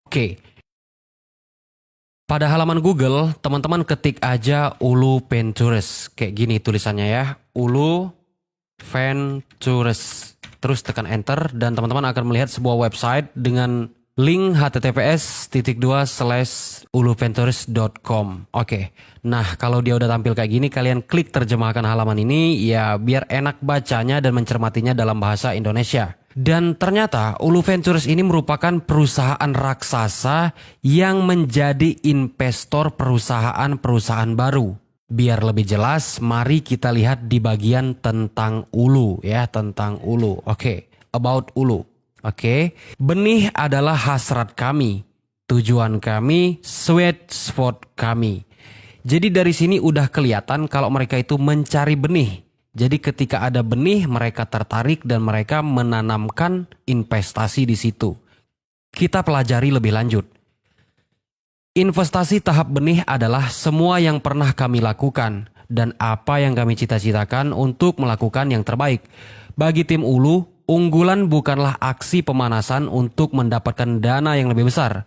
Oke, pada halaman Google, teman-teman ketik aja Ulu Ventures. Kayak gini tulisannya ya, Ulu Ventures. Terus tekan enter dan teman-teman akan melihat sebuah website dengan link https://uluventures.com. Oke, nah kalau dia udah tampil kayak gini, kalian klik terjemahkan halaman ini ya biar enak bacanya dan mencermatinya dalam bahasa Indonesia. Dan ternyata Ulu Ventures ini merupakan perusahaan raksasa yang menjadi investor perusahaan-perusahaan baru. Biar lebih jelas, mari kita lihat di bagian tentang Ulu ya, tentang Ulu. Oke, about Ulu. Oke, benih adalah hasrat kami, tujuan kami, sweet spot kami. Jadi dari sini udah kelihatan kalau mereka itu mencari benih. Jadi ketika ada benih, mereka tertarik dan mereka menanamkan investasi di situ. Kita pelajari lebih lanjut. Investasi tahap benih adalah semua yang pernah kami lakukan dan apa yang kami cita-citakan untuk melakukan yang terbaik. Bagi tim Ulu, unggulan bukanlah aksi pemanasan untuk mendapatkan dana yang lebih besar.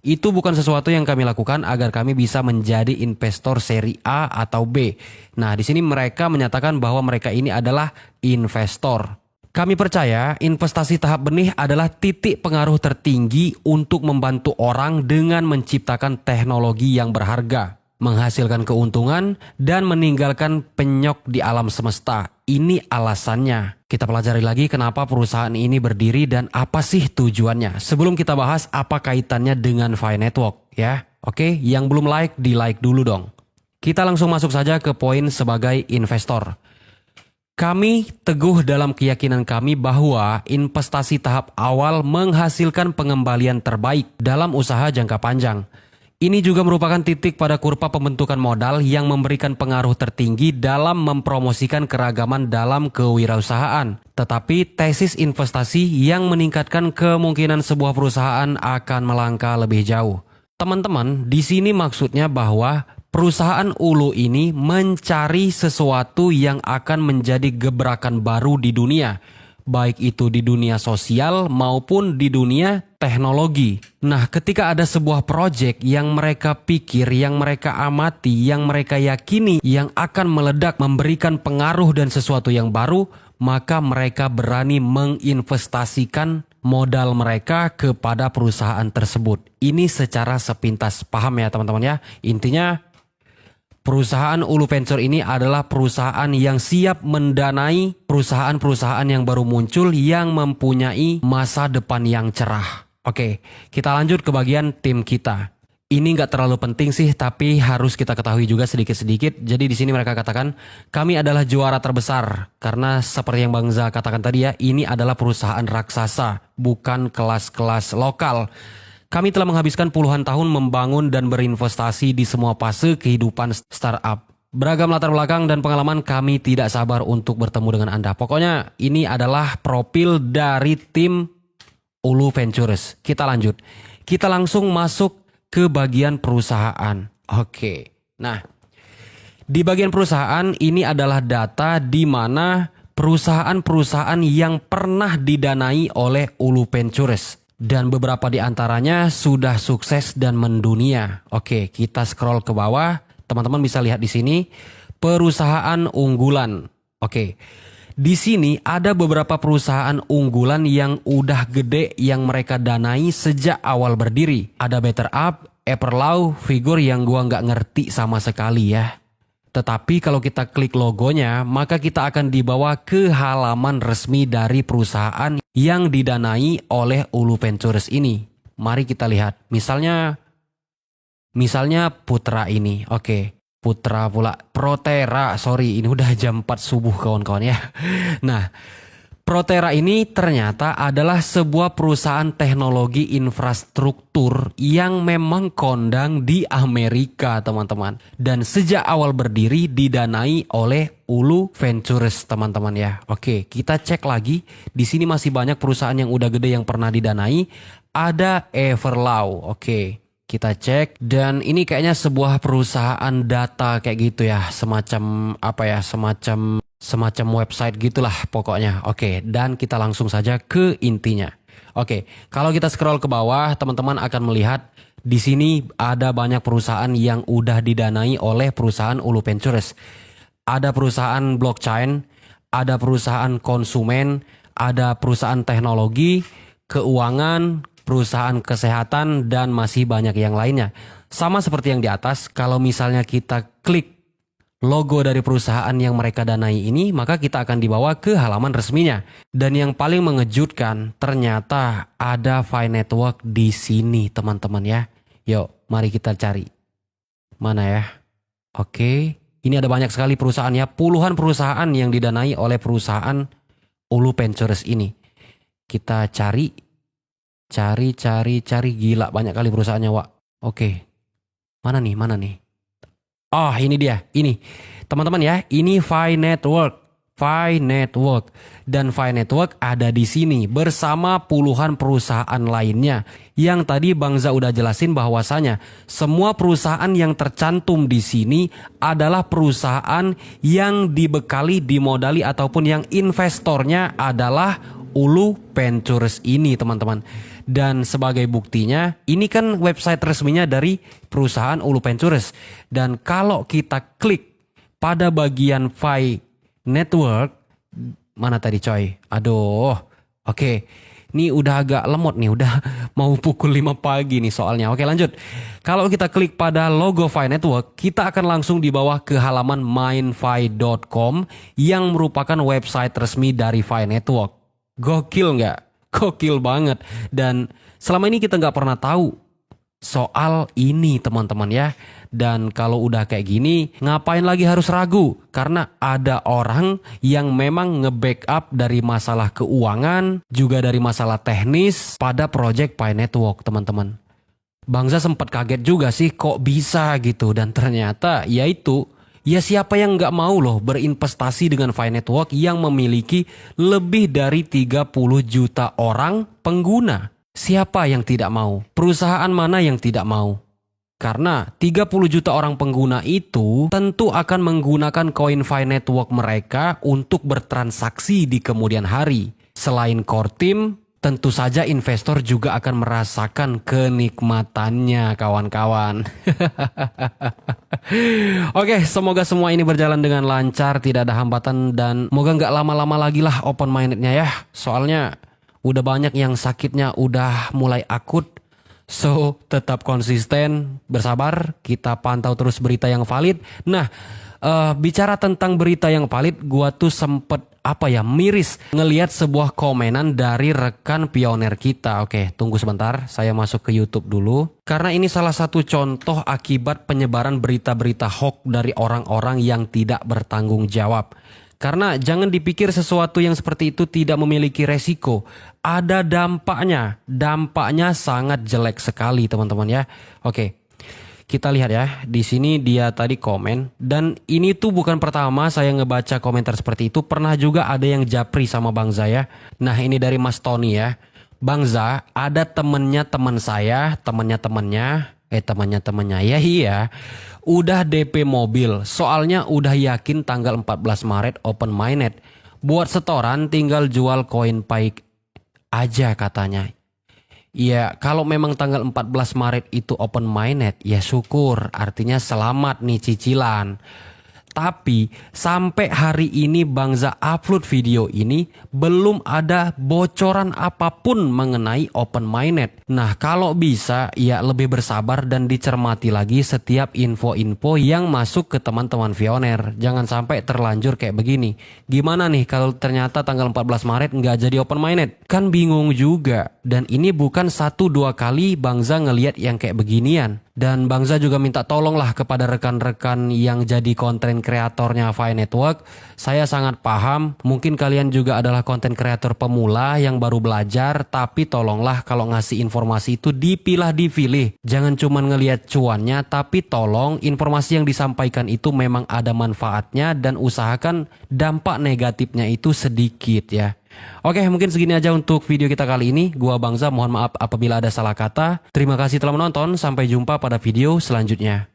Itu bukan sesuatu yang kami lakukan agar kami bisa menjadi investor seri A atau B. Nah, di sini mereka menyatakan bahwa mereka ini adalah investor. Kami percaya investasi tahap benih adalah titik pengaruh tertinggi untuk membantu orang dengan menciptakan teknologi yang berharga, menghasilkan keuntungan, dan meninggalkan penyok di alam semesta. Ini alasannya. Kita pelajari lagi kenapa perusahaan ini berdiri dan apa sih tujuannya. Sebelum kita bahas apa kaitannya dengan Fi Network ya. Oke, yang belum like, di like dulu dong. Kita langsung masuk saja ke poin sebagai investor. Kami teguh dalam keyakinan kami bahwa investasi tahap awal menghasilkan pengembalian terbaik dalam usaha jangka panjang. Ini juga merupakan titik pada kurva pembentukan modal yang memberikan pengaruh tertinggi dalam mempromosikan keragaman dalam kewirausahaan. Tetapi tesis investasi yang meningkatkan kemungkinan sebuah perusahaan akan melangkah lebih jauh. Teman-teman, di sini maksudnya bahwa perusahaan Ulu ini mencari sesuatu yang akan menjadi gebrakan baru di dunia, baik itu di dunia sosial maupun di dunia teknologi. Nah, ketika ada sebuah proyek yang mereka pikir, yang mereka amati, yang mereka yakini, yang akan meledak, memberikan pengaruh dan sesuatu yang baru, maka mereka berani menginvestasikan modal mereka kepada perusahaan tersebut. Ini secara sepintas paham ya teman-teman ya. Intinya perusahaan Ulu Venture ini adalah perusahaan yang siap mendanai perusahaan-perusahaan yang baru muncul yang mempunyai masa depan yang cerah. Oke, kita lanjut ke bagian tim kita. Ini nggak terlalu penting sih, tapi harus kita ketahui juga sedikit-sedikit. Jadi di sini mereka katakan, kami adalah juara terbesar. Karena seperti yang Bang Za katakan tadi ya, ini adalah perusahaan raksasa, bukan kelas-kelas lokal. Kami telah menghabiskan puluhan tahun membangun dan berinvestasi di semua fase kehidupan startup. Beragam latar belakang dan pengalaman, kami tidak sabar untuk bertemu dengan Anda. Pokoknya ini adalah profil dari tim Ulu Ventures. Kita lanjut. Kita langsung masuk ke bagian perusahaan. Oke. Nah, di bagian perusahaan ini adalah data di mana perusahaan-perusahaan yang pernah didanai oleh Ulu Ventures. Dan beberapa di antaranya sudah sukses dan mendunia. Oke, kita scroll ke bawah. Teman-teman bisa lihat di sini perusahaan unggulan. Oke. Di sini ada beberapa perusahaan unggulan yang udah gede yang mereka danai sejak awal berdiri. Ada Better Up, Everlaw, Figure yang gua nggak ngerti sama sekali ya. Tetapi kalau kita klik logonya, maka kita akan dibawa ke halaman resmi dari perusahaan yang didanai oleh Ulu Ventures ini. Mari kita lihat. Misalnya Putra ini. Oke. Putra pula. Protera. Sorry, ini udah jam 4 subuh kawan-kawan ya. Nah, Protera ini ternyata adalah sebuah perusahaan teknologi infrastruktur yang memang kondang di Amerika, teman-teman. Dan sejak awal berdiri didanai oleh Ulu Ventures, teman-teman ya. Oke, kita cek lagi. Di sini masih banyak perusahaan yang udah gede yang pernah didanai. Ada Everlaw. Oke, kita cek. Dan ini kayaknya sebuah perusahaan data kayak gitu ya. Semacam apa ya, semacam website gitulah pokoknya. Oke, dan kita langsung saja ke intinya. Oke, kalau kita scroll ke bawah, teman-teman akan melihat di sini ada banyak perusahaan yang udah didanai oleh perusahaan Ulu Ventures. Ada perusahaan blockchain, ada perusahaan konsumen, ada perusahaan teknologi, keuangan, perusahaan kesehatan, dan masih banyak yang lainnya. Sama seperti yang di atas, kalau misalnya kita klik logo dari perusahaan yang mereka danai ini, maka kita akan dibawa ke halaman resminya. Dan yang paling mengejutkan, ternyata ada Fi Network di sini, teman-teman ya. Yuk, mari kita cari. Mana ya? Oke, ini ada banyak sekali perusahaan ya, puluhan perusahaan yang didanai oleh perusahaan Ulu Ventures ini. Kita cari, gila banyak kali perusahaannya, Wak. Oke, mana nih? Oh, ini dia. Ini. Teman-teman ya, ini Fi Network. Dan Fi Network ada di sini bersama puluhan perusahaan lainnya. Yang tadi Bang Za udah jelasin bahwasanya semua perusahaan yang tercantum di sini adalah perusahaan yang dibekali, dimodali ataupun yang investornya adalah Ulu Ventures ini, teman-teman. Dan sebagai buktinya, ini kan website resminya dari perusahaan Ulu Ventures. Dan kalau kita klik pada bagian Fi Network, mana tadi coy? Aduh, oke. Ini udah agak lemot nih, udah mau pukul 5 pagi nih soalnya. Oke, lanjut. Kalau kita klik pada logo Fi Network, kita akan langsung dibawa ke halaman mindfi.com yang merupakan website resmi dari Fi Network. Gokil nggak? Gokil banget. Dan selama ini kita nggak pernah tahu soal ini, teman-teman ya. Dan kalau udah kayak gini, ngapain lagi harus ragu? Karena ada orang yang memang nge-backup dari masalah keuangan, juga dari masalah teknis pada project Fi Network, teman-teman. Bang Za sempat kaget juga sih kok bisa gitu. Dan ternyata yaitu, ya siapa yang nggak mau loh berinvestasi dengan Fi Network yang memiliki lebih dari 30 juta orang pengguna. Siapa yang tidak mau? Perusahaan mana yang tidak mau? Karena 30 juta orang pengguna itu tentu akan menggunakan koin Fi Network mereka untuk bertransaksi di kemudian hari. Selain core team, tentu saja investor juga akan merasakan kenikmatannya, kawan-kawan. Oke, semoga semua ini berjalan dengan lancar, tidak ada hambatan, dan moga nggak lama-lama lagi lah open mindednya ya. Soalnya udah banyak yang sakitnya udah mulai akut. So, tetap konsisten, bersabar, kita pantau terus berita yang valid. Nah, bicara tentang berita yang valid, gua tuh sempet miris ngelihat sebuah komenan dari rekan pioner kita. Oke, tunggu sebentar, saya masuk ke YouTube dulu. Karena ini salah satu contoh akibat penyebaran berita-berita hoax dari orang-orang yang tidak bertanggung jawab. Karena jangan dipikir sesuatu yang seperti itu tidak memiliki resiko. Ada dampaknya. Dampaknya sangat jelek sekali, teman-teman ya. Oke. Kita lihat ya, di sini dia tadi komen, dan ini tuh bukan pertama saya ngebaca komentar seperti itu, pernah juga ada yang japri sama Bang Za ya. Nah, ini dari Mas Tony ya. Bang Za, ada temennya teman saya, temennya ya iya, udah DP mobil, soalnya udah yakin tanggal 14 Maret open mainnet. Buat setoran tinggal jual koin Pi aja katanya. Ya, kalau memang tanggal 14 Maret itu open mainnet, ya syukur, artinya selamat nih cicilan. Tapi sampai hari ini Bang Za upload video ini belum ada bocoran apapun mengenai open mainnet. Nah, kalau bisa ya lebih bersabar dan dicermati lagi setiap info-info yang masuk ke teman-teman pioner. Jangan sampai terlanjur kayak begini. Gimana nih kalau ternyata tanggal 14 Maret nggak jadi open mainnet? Kan bingung juga. Dan ini bukan 1-2 kali Bang Za ngeliat yang kayak beginian. Dan Bang Za juga minta tolonglah kepada rekan-rekan yang jadi konten kreatornya Fi Network. Saya sangat paham, mungkin kalian juga adalah konten kreator pemula yang baru belajar, tapi tolonglah kalau ngasih informasi itu dipilah-dipilih. Jangan cuma ngelihat cuannya, tapi tolong informasi yang disampaikan itu memang ada manfaatnya dan usahakan dampak negatifnya itu sedikit ya. Oke, mungkin segini aja untuk video kita kali ini. Gua Bang Za, mohon maaf apabila ada salah kata. Terima kasih telah menonton, sampai jumpa pada video selanjutnya.